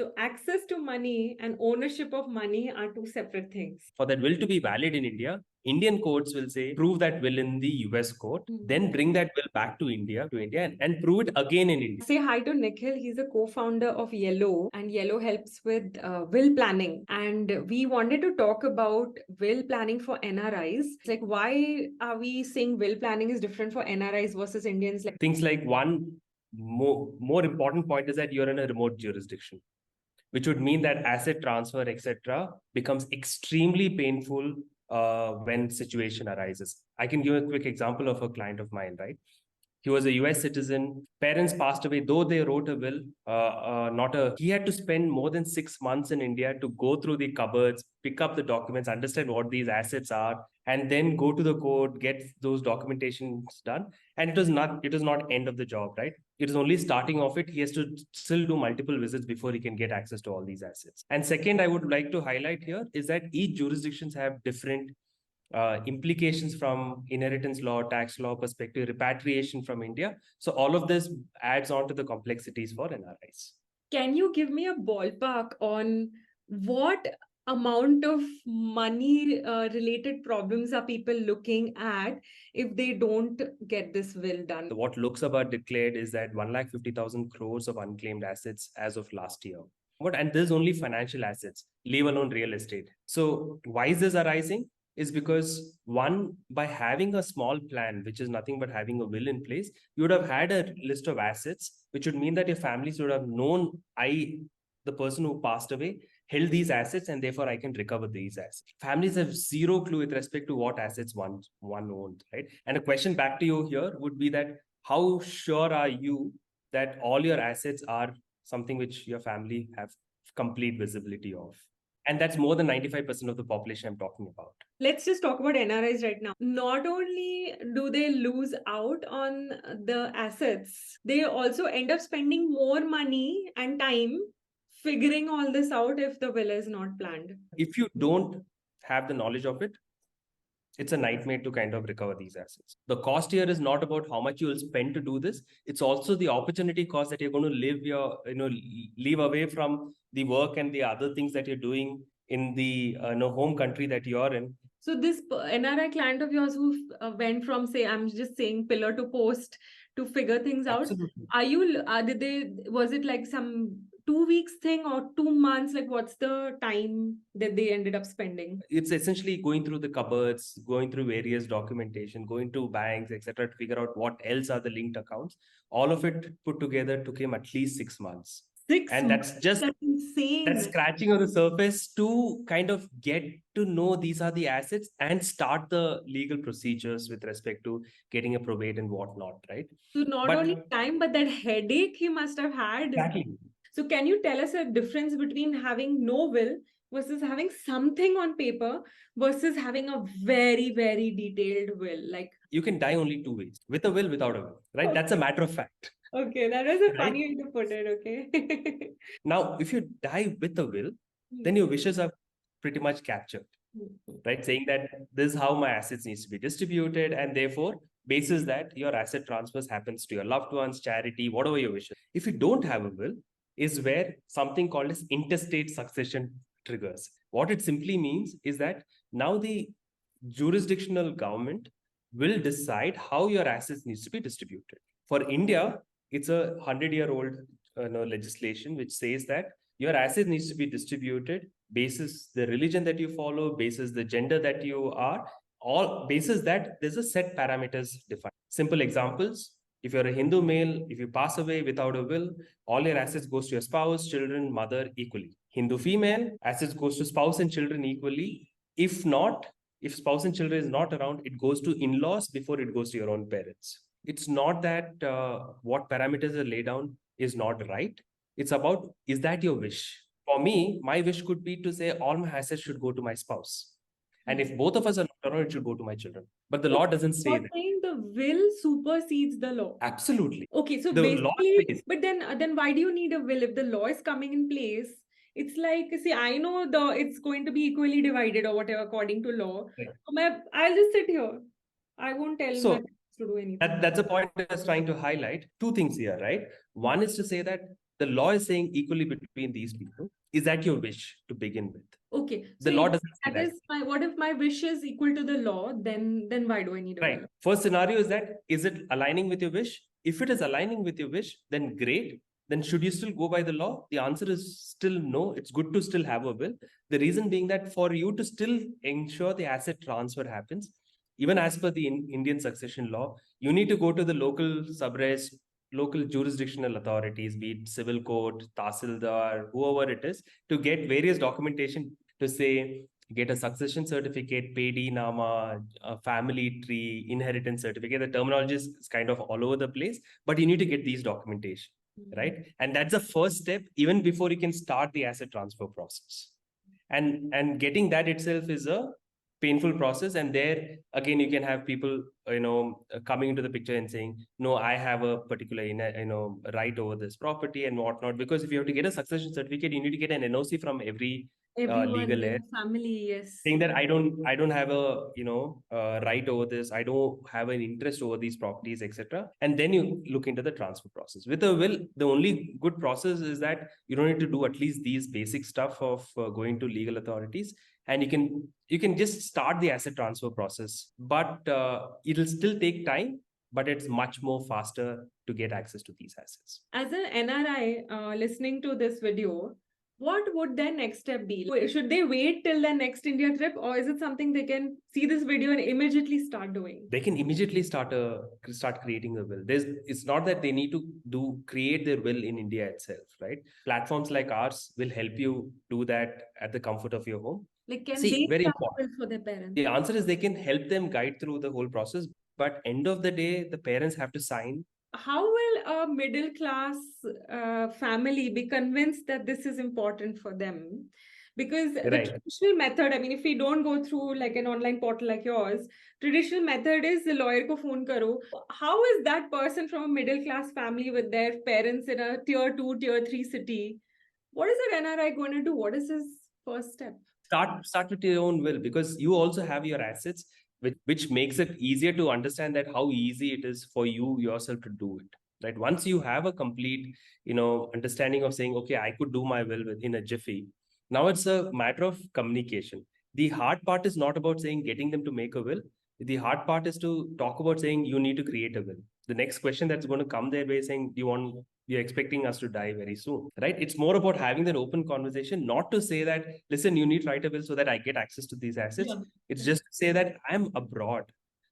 So access to money and ownership of money are two separate things. For that will to be valid in India, Indian courts will say, prove that will in the US court, then bring that will back to India and prove it again in India. Say hi to Nikhil. He's a co-founder of Yellow, and Yellow helps with will planning. And we wanted to talk about will planning for NRIs. Like, why are we saying will planning is different for NRIs versus Indians? Like things like one more important point is that you're in a remote jurisdiction, which would mean that asset transfer, etc., becomes extremely painful when situation arises. I can give a quick example of a client of mine, right? He was a US citizen. Parents passed away, though they wrote a will. He had to spend more than 6 months in India to go through the cupboards, pick up the documents, understand what these assets are, and then go to the court, get those documentations done. And it was not end of the job, right? It is only starting off it. He has to still do multiple visits before he can get access to all these assets. And second, I would like to highlight here is that each jurisdictions have different implications from inheritance law, tax law perspective, repatriation from India. So all of this adds on to the complexities for NRIs. Can you give me a ballpark on what amount of money related problems are people looking at if they don't get this will done? What Lok Sabha declared is that 150,000 crores of unclaimed assets as of last year. And this is only financial assets, leave alone real estate. So why is this arising? Is because one, by having a small plan, which is nothing but having a will in place, you would have had a list of assets, which would mean that your families would have known, the person who passed away, held these assets, and therefore I can recover these assets. Families have zero clue with respect to what assets one owned, right? And a question back to you here would be that how sure are you that all your assets are something which your family have complete visibility of? And that's more than 95% of the population I'm talking about. Let's just talk about NRIs right now. Not only do they lose out on the assets, they also end up spending more money and time figuring all this out if the will is not planned. If you don't have the knowledge of it, it's a nightmare to kind of recover these assets. The cost here is not about how much you will spend to do this. It's also the opportunity cost that you're going to leave away from the work and the other things that you're doing in the home country that you're in. So this NRI client of yours who went from, say, I'm just saying pillar to post to figure things out. Absolutely. Was it like some 2 weeks thing or 2 months? Like, what's the time that they ended up spending? It's essentially going through the cupboards, going through various documentation, going to banks, etc., to figure out what else are the linked accounts. All of it put together took him at least 6 months. That's insane. That's scratching on the surface to kind of get to know these are the assets and start the legal procedures with respect to getting a probate and whatnot, right? So not only time, but that headache he must have had. Exactly. So can you tell us a difference between having no will versus having something on paper versus having a very, very detailed will? Like, you can die only 2 ways: with a will, without a will, right? Okay. That's a matter of fact. Okay, that was a funny way to put it. Okay. Now, if you die with a will, then your wishes are pretty much captured, right? Saying that this is how my assets needs to be distributed, and therefore, basis that your asset transfers happens to your loved ones, charity, whatever your wishes. If you don't have a will, is where something called as intestate succession triggers. What it simply means is that now the jurisdictional government will decide how your assets needs to be distributed. For India, it's a 100-year-old legislation which says that your asset needs to be distributed basis the religion that you follow, basis the gender that you are, all basis that there's a set parameters defined. Simple examples: if you're a Hindu male, if you pass away without a will, all your assets goes to your spouse, children, mother equally. Hindu female, assets goes to spouse and children equally. If not, if spouse and children is not around, it goes to in-laws before it goes to your own parents. It's not that what parameters are laid down is not right. It's about, is that your wish? For me, my wish could be to say all my assets should go to my spouse. And if both of us are not around, it should go to my children. But the law doesn't say that. Saying the will supersedes the law. Absolutely. Okay, so basically, but then why do you need a will if the law is coming in place? It's like, see, I know it's going to be equally divided or whatever according to law. Right. I'll just sit here. I won't tell my parents to do anything. That's a point I was trying to highlight. Two things here, right? One is to say that the law is saying equally between these people. Is that your wish to begin with? Okay. The So law if doesn't say that that. is what if my wish is equal to the law, then why do I need a Right. will? First scenario is that, is it aligning with your wish? If it is aligning with your wish, then great. Then should you still go by the law? The answer is still no. It's good to still have a will. The reason being that for you to still ensure the asset transfer happens, even as per the Indian succession law, you need to go to the local subres, local jurisdictional authorities, be it civil court, tahsildar, whoever it is, to get various documentation to say, get a succession certificate, pedi nama, a family tree, inheritance certificate. The terminology is kind of all over the place, but you need to get these documentation, right? And that's the first step, even before you can start the asset transfer process. And getting that itself is a painful process. And there again, you can have people, coming into the picture and saying, no, I have a particular, right over this property and whatnot. Because if you have to get a succession certificate, you need to get an NOC from every Everyone legal in heir, the family, yes. saying that I don't have a right over this, I don't have an interest over these properties, etc. And then you look into the transfer process. With a will, the only good process is that you don't need to do at least these basic stuff of going to legal authorities, and you can just start the asset transfer process. But it'll still take time, but it's much more faster to get access to these assets. As an NRI listening to this video, what would their next step be? Should they wait till their next India trip, or is it something they can see this video and immediately start doing? They can immediately start creating a will. It's not that they need to create their will in India itself, right? Platforms like ours will help you do that at the comfort of your home. Like, can See, they very start important. will for their parents? The answer is they can help them guide through the whole process, but end of the day, the parents have to sign. How will a middle class family be convinced that this is important for them? Because the Right. traditional method, I mean, if we don't go through like an online portal like yours, traditional method is the lawyer ko phone karo. How is that person from a middle class family with their parents in a tier 2, tier 3 city? What is that NRI going to do? What is his first step? Start with your own will, because you also have your assets, which makes it easier to understand that how easy it is for you yourself to do it. Right. Once you have a complete, understanding of saying, okay, I could do my will within a jiffy. Now it's a matter of communication. The hard part is not about saying getting them to make a will. The hard part is to talk about saying you need to create a will. The next question that's going to come their way saying, you're expecting us to die very soon, right? It's more about having that open conversation, not to say that, listen, you need to write a will so that I get access to these assets. Yeah. It's just to say that I'm abroad,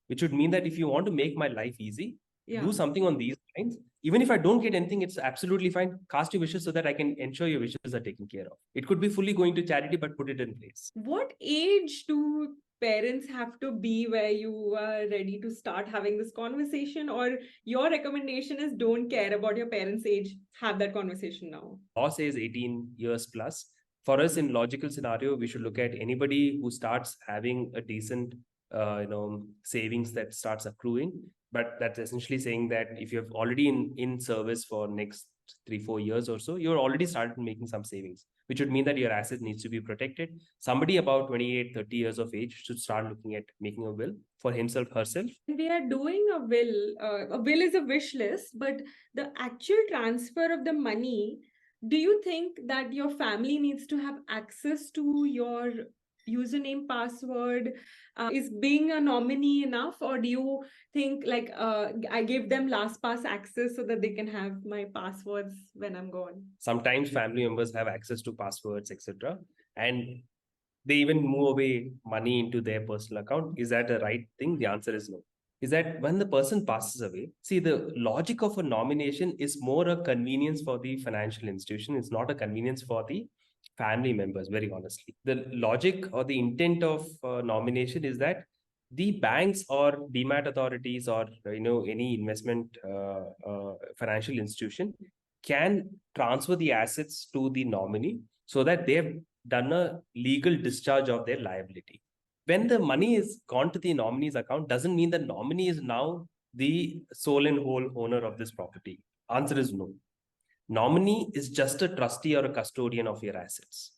which would mean that if you want to make my life easy, do something on these lines. Even if I don't get anything, it's absolutely fine. Cast your wishes so that I can ensure your wishes are taken care of. It could be fully going to charity, but put it in place. What age do parents have to be where you are ready to start having this conversation, or your recommendation is don't care about your parents' age, have that conversation now? Law says 18 years plus. For us, in logical scenario, we should look at anybody who starts having a decent savings that starts accruing. But that's essentially saying that if you've already in service for next 3-4 years or so, you're already started making some savings, which would mean that your asset needs to be protected. Somebody about 28-30 years of age should start looking at making a will for himself, herself. We are doing a will is a wish list, but the actual transfer of the money, do you think that your family needs to have access to your username, password? Is being a nominee enough, or do you think like I give them LastPass access so that they can have my passwords when I'm gone? Sometimes family members have access to passwords, etc., and they even move away money into their personal account. Is that a right thing? The answer is no. Is that when the person passes away, see, the logic of a nomination is more a convenience for the financial institution. It's not a convenience for the family members, very honestly. The logic or the intent of nomination is that the banks or demat authorities or any investment financial institution can transfer the assets to the nominee so that they've done a legal discharge of their liability. When the money is gone to the nominee's account, doesn't mean the nominee is now the sole and whole owner of this property. Answer is no. Nominee is just a trustee or a custodian of your assets.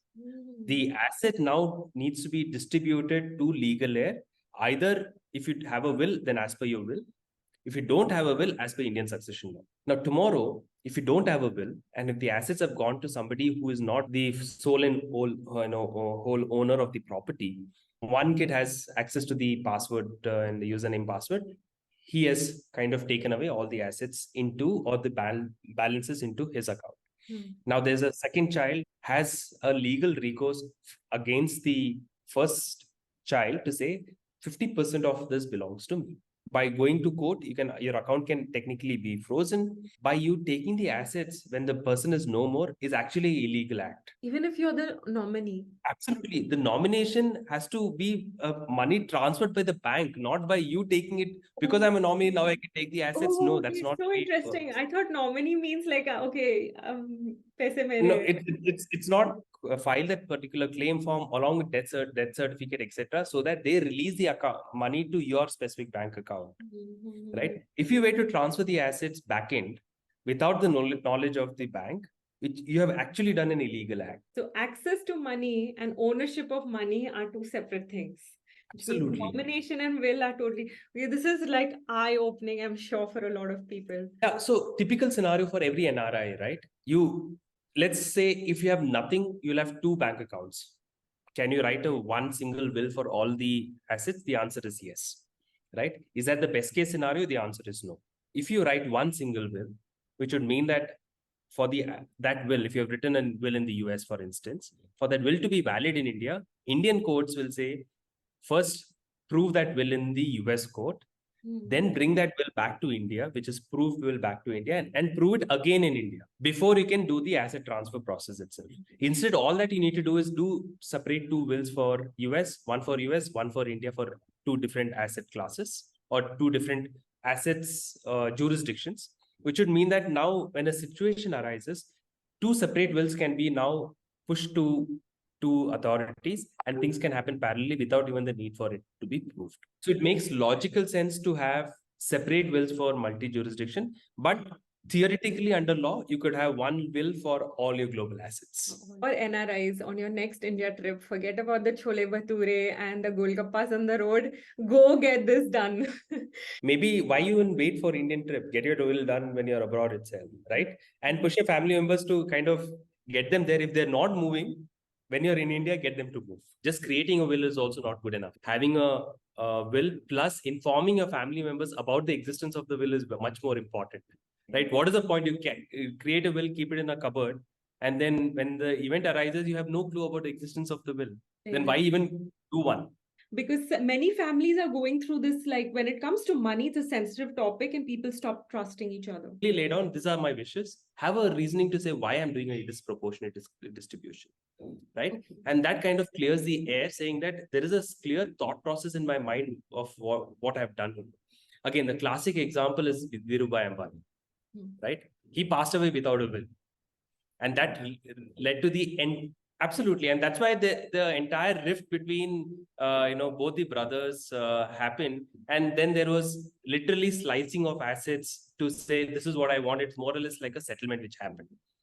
The asset now needs to be distributed to legal heir. Either if you have a will, then as per your will. If you don't have a will, as per Indian succession law. Now, tomorrow, if you don't have a will, and if the assets have gone to somebody who is not the sole and whole owner of the property, one kid has access to the password and the username password. He has kind of taken away all the assets into, or the balances into his account. Now, there's a second child has a legal recourse against the first child to say 50% of this belongs to me. By going to court, your account can technically be frozen. By you taking the assets when the person is no more is actually an illegal act. Even if you're the nominee. Absolutely. The nomination has to be money transferred by the bank, not by you taking it. Because I'm a nominee, now I can take the assets. Oh, No, that's okay, not so the way it interesting. works. I thought nominee means like, okay, paise mere. No, it's not file that particular claim form along with death certificate, etc., so that they release the account money to your specific bank account. Right? If you were to transfer the assets back end without the knowledge of the bank, you have actually done an illegal act. So access to money and ownership of money are two separate things. Absolutely. Nomination and will are totally. This is like eye-opening, I'm sure, for a lot of people. Yeah. So typical scenario for every NRI, right? Let's say if you have nothing, you'll have two bank accounts. Can you write a one single will for all the assets? The answer is yes. Right? Is that the best case scenario? The answer is no. If you write one single will, which would mean that for that will, if you have written a will in the US, for instance, for that will to be valid in India, Indian courts will say, first prove that will in the US court, then bring that will back to India, which is proved will back to India, and prove it again in India before you can do the asset transfer process itself. Instead, all that you need to do is separate two wills for US, one for India, for two different asset classes or two different assets jurisdictions, which would mean that now when a situation arises, two separate wills can be now pushed to authorities, and things can happen parallelly without even the need for it to be proved. So it makes logical sense to have separate wills for multi-jurisdiction, but theoretically under law, you could have one will for all your global assets. Or NRIs on your next India trip, forget about the chole bhature and the golgappas on the road. Go get this done. Maybe why even wait for Indian trip? Get your will done when you're abroad itself, right? And push your family members to kind of get them there. If they're not moving, when you're in India, get them to move. Just creating a will is also not good enough. Having a will plus informing your family members about the existence of the will is much more important, right? What is the point? You can create a will, keep it in a cupboard, and then when the event arises, you have no clue about the existence of the will. Then why even do one? Because many families are going through this, like when it comes to money, it's a sensitive topic and people stop trusting each other. Lay down, these are my wishes. Have a reasoning to say why I'm doing a disproportionate distribution, right? Okay. And that kind of clears the air, saying that there is a clear thought process in my mind of what I've done. Again, the classic example is Dhirubhai Ambani, right? He passed away without a will. And that led to the end. Absolutely, and that's why the entire rift between both the brothers happened, and then there was literally slicing of assets to say this is what I want. It's more or less like a settlement which happened.